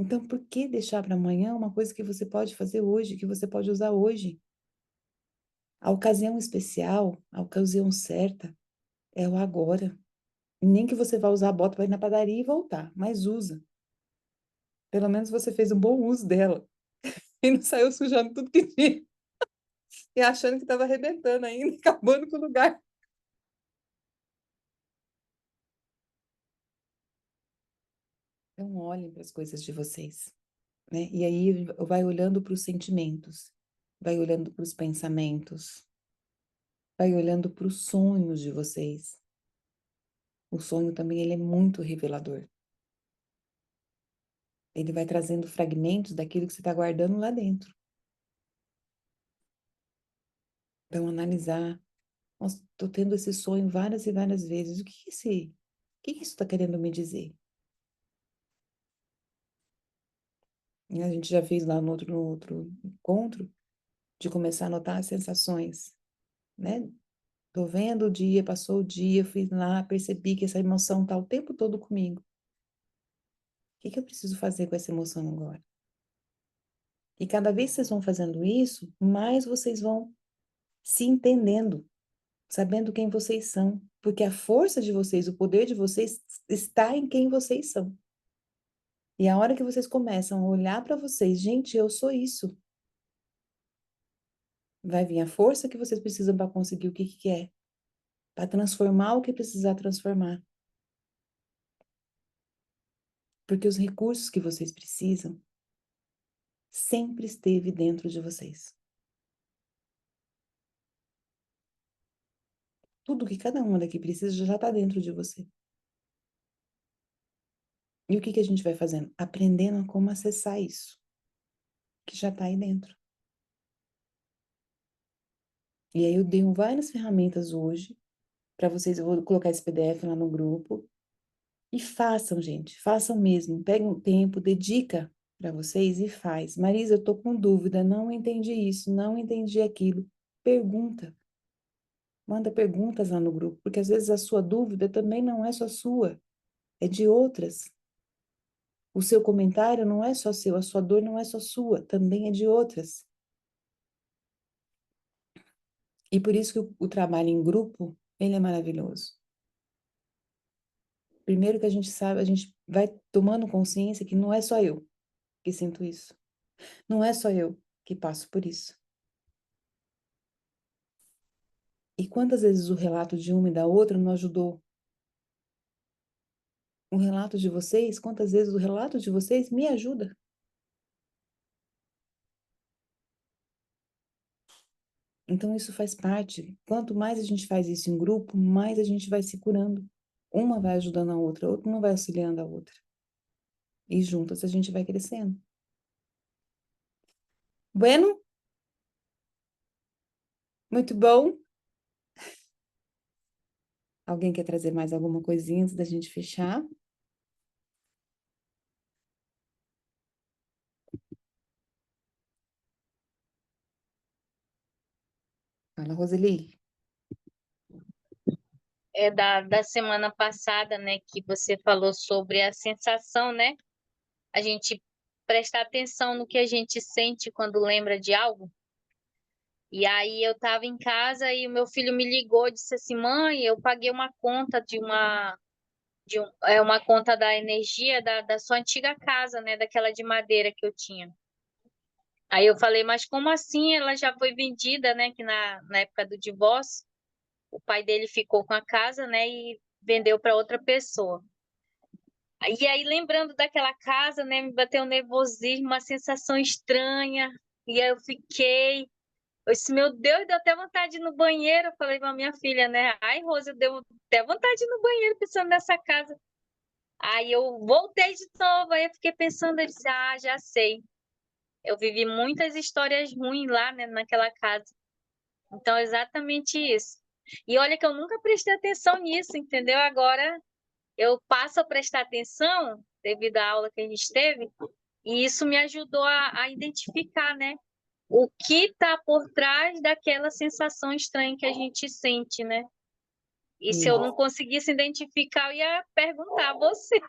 Então, por que deixar para amanhã uma coisa que você pode fazer hoje, que você pode usar hoje? A ocasião especial, a ocasião certa, é o agora. Nem que você vá usar a bota para ir na padaria e voltar, mas usa. Pelo menos você fez um bom uso dela. E não saiu sujando tudo que tinha. E achando que estava arrebentando ainda, acabando com o lugar. Então, olhem para as coisas de vocês, né? E aí vai olhando para os sentimentos, vai olhando para os pensamentos, vai olhando para os sonhos de vocês. O sonho também ele é muito revelador. Ele vai trazendo fragmentos daquilo que você está guardando lá dentro. Então, analisar. Nossa, estou tendo esse sonho várias e várias vezes. O que isso está querendo me dizer? E a gente já fez lá no outro encontro, de começar a notar as sensações, né? Tô vendo o dia, passou o dia, fui lá, percebi que essa emoção tá o tempo todo comigo. O que eu preciso fazer com essa emoção agora? E cada vez que vocês vão fazendo isso, mais vocês vão se entendendo, sabendo quem vocês são. Porque a força de vocês, o poder de vocês está em quem vocês são. E a hora que vocês começam a olhar para vocês, gente, eu sou isso. Vai vir a força que vocês precisam para conseguir o que é, para transformar o que precisar transformar. Porque os recursos que vocês precisam sempre esteve dentro de vocês. Tudo que cada um daqui precisa já está dentro de você. E o que a gente vai fazendo? Aprendendo a como acessar isso, que já está aí dentro. E aí eu dei várias ferramentas hoje para vocês, eu vou colocar esse PDF lá no grupo. E façam, gente, façam mesmo. Pega um tempo, dedica para vocês e faz. Marisa, eu tô com dúvida, não entendi isso, não entendi aquilo. Pergunta. Manda perguntas lá no grupo, porque às vezes a sua dúvida também não é só sua, é de outras. O seu comentário não é só seu, a sua dor não é só sua, também é de outras. E por isso que o trabalho em grupo, ele é maravilhoso. Primeiro que a gente sabe, a gente vai tomando consciência que não é só eu que sinto isso. Não é só eu que passo por isso. E quantas vezes o relato de uma e da outra não ajudou? O relato de vocês, quantas vezes o relato de vocês me ajuda? Então, isso faz parte. Quanto mais a gente faz isso em grupo, mais a gente vai se curando. Uma vai ajudando a outra uma vai auxiliando a outra. E juntas a gente vai crescendo. Bueno? Muito bom. Alguém quer trazer mais alguma coisinha antes da gente fechar? Fala, Roseli. É da semana passada, né, que você falou sobre a sensação, né? A gente prestar atenção no que a gente sente quando lembra de algo. E aí eu estava em casa e o meu filho me ligou e disse assim: "Mãe, eu paguei uma conta uma conta da energia da sua antiga casa, né, daquela de madeira que eu tinha". Aí eu falei: "Mas como assim? Ela já foi vendida, né, que na época do divórcio, o pai dele ficou com a casa, né, e vendeu para outra pessoa". E aí, lembrando daquela casa, né, me bateu um nervosismo, uma sensação estranha. E aí eu disse, meu Deus, deu até vontade de ir no banheiro. Eu falei pra minha filha, né? Ai, Rosa, deu até vontade de ir no banheiro pensando nessa casa. Aí eu voltei de novo, aí eu fiquei pensando, eu disse, já sei. Eu vivi muitas histórias ruins lá, né, naquela casa. Então, é exatamente isso. E olha que eu nunca prestei atenção nisso, entendeu? Agora eu passo a prestar atenção devido à aula que a gente teve, e isso me ajudou a identificar, né? O que está por trás daquela sensação estranha que a gente sente, né? E se eu não conseguisse identificar, eu ia perguntar a você.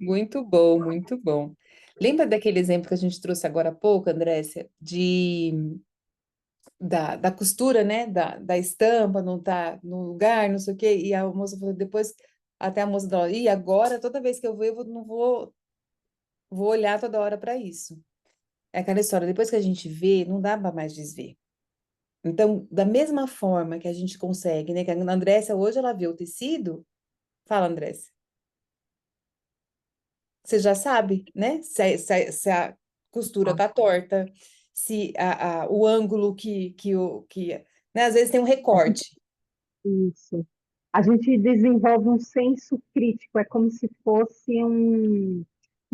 Muito bom, muito bom. Lembra daquele exemplo que a gente trouxe agora há pouco, Andrécia, da costura, né? Da estampa, não tá no lugar, não sei o quê. E a moça falou, depois, até a moça falou, e agora, toda vez que eu vou, não vou olhar toda hora para isso. É aquela história, depois que a gente vê, não dá para mais desver. Então, da mesma forma que a gente consegue, né? Que a Andrécia hoje ela vê o tecido. Fala, Andrécia. Você já sabe, né? Se a costura tá torta, se o ângulo né? Às vezes tem um recorte. Isso. A gente desenvolve um senso crítico, é como se fosse um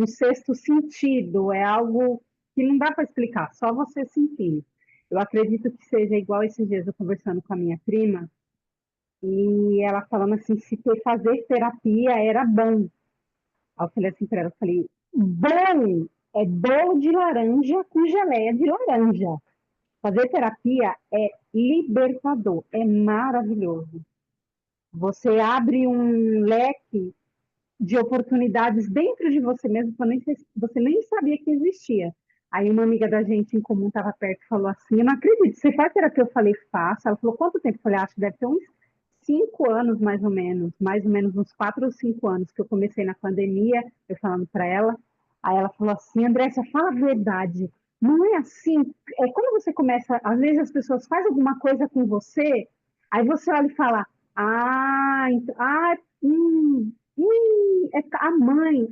sexto sentido, é algo que não dá para explicar, só você sentindo. Eu acredito que seja igual esses dias eu conversando com a minha prima, e ela falando assim, se fazer terapia era bom. Aí eu falei assim para ela, eu falei, bom é bolo de laranja com geleia de laranja. Fazer terapia é libertador, é maravilhoso. Você abre um leque de oportunidades dentro de você mesmo que você nem sabia que existia. Aí uma amiga da gente em comum estava perto e falou assim, eu não acredito, você faz terapia? Eu falei, faço. Ela falou, quanto tempo? Eu falei, acho que deve ter uns 5 anos, mais ou menos uns 4 ou 5 anos que eu comecei na pandemia, eu falando para ela. Aí ela falou assim, Andressa, fala a verdade. Não é assim, é quando você começa, às vezes as pessoas fazem alguma coisa com você, aí você olha e fala, é a mãe,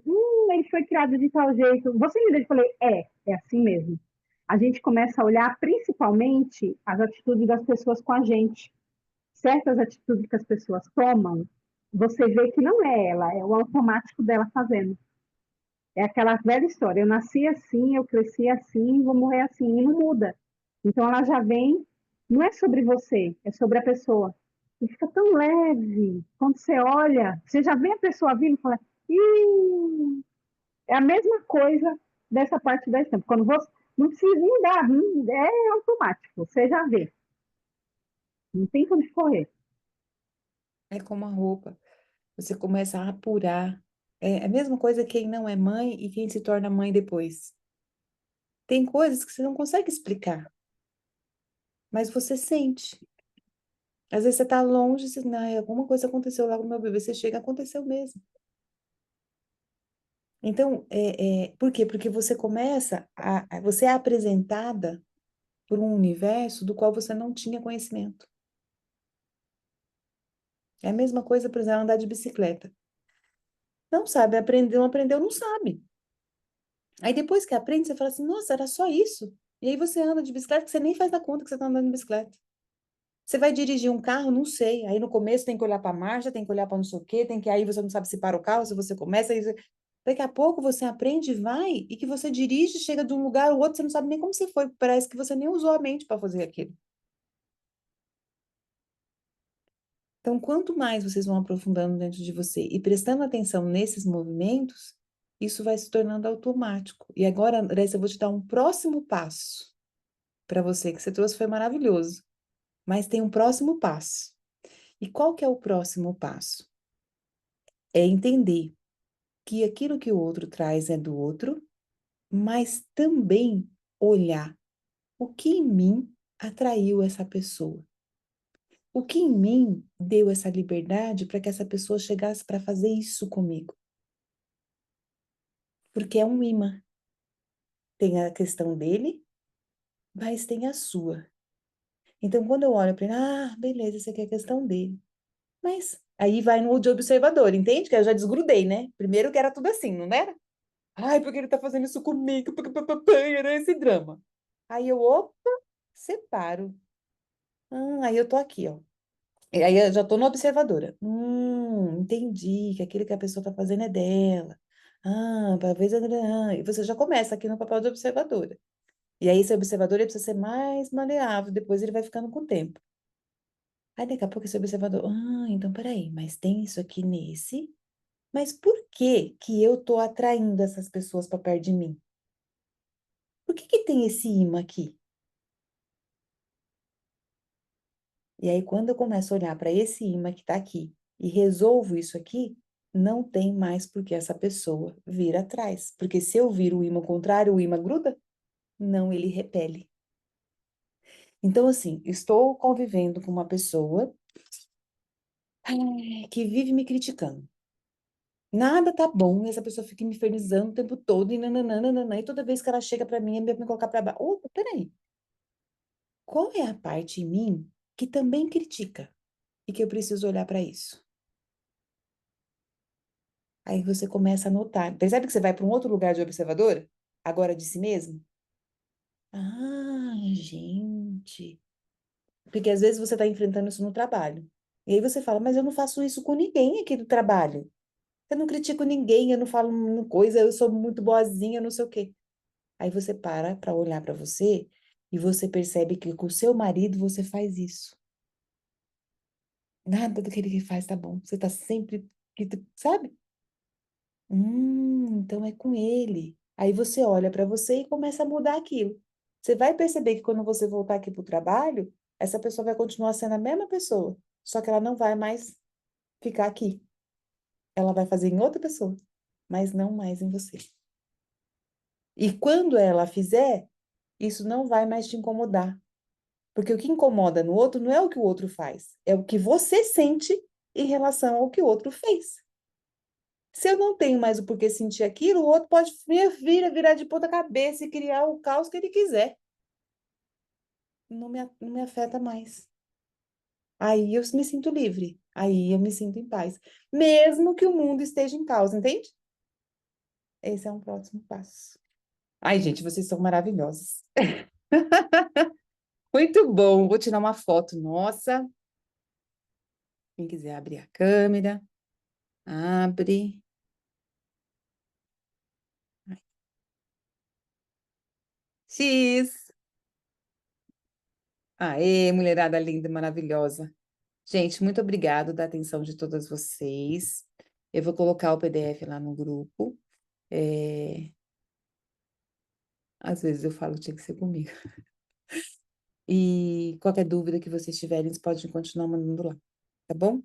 ele foi criado de tal jeito. Você me deixa, eu falei, é assim mesmo. A gente começa a olhar principalmente as atitudes das pessoas com a gente. Certas atitudes que as pessoas tomam, você vê que não é ela, é o automático dela fazendo. É aquela velha história, eu nasci assim, eu cresci assim, vou morrer assim, e não muda. Então ela já vem, não é sobre você, é sobre a pessoa. E fica tão leve. Quando você olha, você já vê a pessoa vindo e fala, Ih! É a mesma coisa dessa parte da estampa. Quando você não precisa nem dar, é automático, você já vê. Não tem como correr. É como a roupa. Você começa a apurar. É a mesma coisa quem não é mãe e quem se torna mãe depois. Tem coisas que você não consegue explicar, mas você sente. Às vezes você tá longe, você, não, alguma coisa aconteceu lá com o meu bebê, você chega, aconteceu mesmo. Então, por quê? Porque você você é apresentada por um universo do qual você não tinha conhecimento. É a mesma coisa, por exemplo, andar de bicicleta. Não sabe, aprendeu, não aprendeu, não sabe. Aí depois que aprende, você fala assim, nossa, era só isso. E aí você anda de bicicleta que você nem faz da conta que você está andando de bicicleta. Você vai dirigir um carro, não sei. Aí no começo tem que olhar para a marcha, tem que olhar para não sei o quê, aí você não sabe se para o carro, se você começa, daqui a pouco você aprende, vai, e que você dirige, chega de um lugar ao outro, você não sabe nem como você foi, parece que você nem usou a mente para fazer aquilo. Então, quanto mais vocês vão aprofundando dentro de você e prestando atenção nesses movimentos, isso vai se tornando automático. E agora, Andressa, eu vou te dar um próximo passo para você, que você trouxe foi maravilhoso, mas tem um próximo passo. E qual que é o próximo passo? É entender que aquilo que o outro traz é do outro, mas também olhar o que em mim atraiu essa pessoa. O que em mim deu essa liberdade para que essa pessoa chegasse para fazer isso comigo? Porque é um imã. Tem a questão dele, mas tem a sua. Então, quando eu olho para ele, beleza, essa aqui é a questão dele. Mas aí vai no de observador, entende? Que eu já desgrudei, né? Primeiro que era tudo assim, não era? Ai, porque ele tá fazendo isso comigo? Era esse drama. Aí eu, opa, separo. Aí eu tô aqui, ó. E aí eu já tô na observadora. Entendi que aquilo que a pessoa tá fazendo é dela. Talvez... E você já começa aqui no papel de observadora. E aí esse observador ele precisa ser mais maleável, depois ele vai ficando com o tempo. Aí daqui a pouco esse observador, então peraí, mas tem isso aqui nesse... Mas por que que eu tô atraindo essas pessoas para perto de mim? Por que que tem esse imã aqui? E aí, quando eu começo a olhar para esse imã que está aqui e resolvo isso aqui, não tem mais por que essa pessoa vir atrás. Porque se eu viro o imã contrário, o imã gruda? Não, ele repele. Então, assim, estou convivendo com uma pessoa que vive me criticando. Nada tá bom, e essa pessoa fica me infernizando o tempo todo, e nananana, e toda vez que ela chega para mim, é me colocar para baixo. Opa, peraí. Qual é a parte em mim que também critica e que eu preciso olhar para isso? Aí você começa a notar. Percebe que você vai para um outro lugar de observadora? Agora de si mesmo? Ah, gente. Porque às vezes você está enfrentando isso no trabalho. E aí você fala, mas eu não faço isso com ninguém aqui do trabalho. Eu não critico ninguém, eu não falo coisa, eu sou muito boazinha, não sei o quê. Aí você para olhar para você e você percebe que com o seu marido você faz isso. Nada do que ele faz tá bom. Você tá sempre, sabe? Então é com ele. Aí você olha para você e começa a mudar aquilo. Você vai perceber que quando você voltar aqui para o trabalho, essa pessoa vai continuar sendo a mesma pessoa, só que ela não vai mais ficar aqui. Ela vai fazer em outra pessoa, mas não mais em você. E quando ela fizer, isso não vai mais te incomodar. Porque o que incomoda no outro não é o que o outro faz, é o que você sente em relação ao que o outro fez. Se eu não tenho mais o porquê sentir aquilo, o outro pode virar de ponta cabeça e criar o caos que ele quiser. Não me afeta mais. Aí eu me sinto livre. Aí eu me sinto em paz. Mesmo que o mundo esteja em caos, entende? Esse é um próximo passo. Ai, gente, vocês são maravilhosos. Muito bom. Vou tirar uma foto. Nossa. Quem quiser abrir a câmera, abre. X. Aê, mulherada linda e maravilhosa. Gente, muito obrigado da atenção de todas vocês. Eu vou colocar o PDF lá no grupo. Às vezes eu falo que tinha que ser comigo. E qualquer dúvida que vocês tiverem, vocês podem continuar mandando lá, tá bom?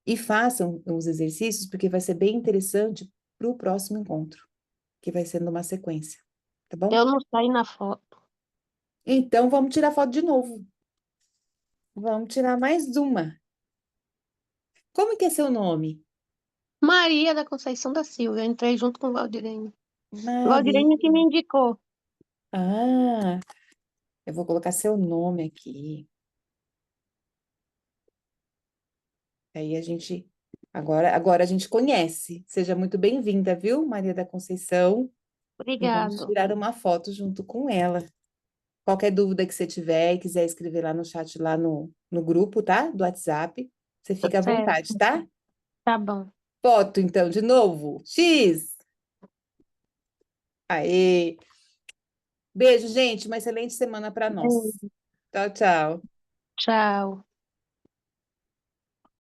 E façam os exercícios, porque vai ser bem interessante para o próximo encontro, que vai sendo uma sequência, tá bom? Eu não saí na foto. Então, vamos tirar foto de novo. Vamos tirar mais uma. Como que é seu nome? Maria da Conceição da Silva. Eu entrei junto com o Valdirene. Maria. Valdirene que me indicou. Ah, eu vou colocar seu nome aqui. Aí a gente. Agora a gente conhece. Seja muito bem-vinda, viu, Maria da Conceição? E vamos Obrigado. tirar uma foto junto com ela. Qualquer dúvida que você tiver e quiser escrever lá no chat, lá no grupo, tá? Do WhatsApp, você Tá fica à vontade, certo. tá? Tá bom. Foto, então, de novo. X. Aê! Beijo, gente. Uma excelente semana para nós. Tchau, tchau. Tchau.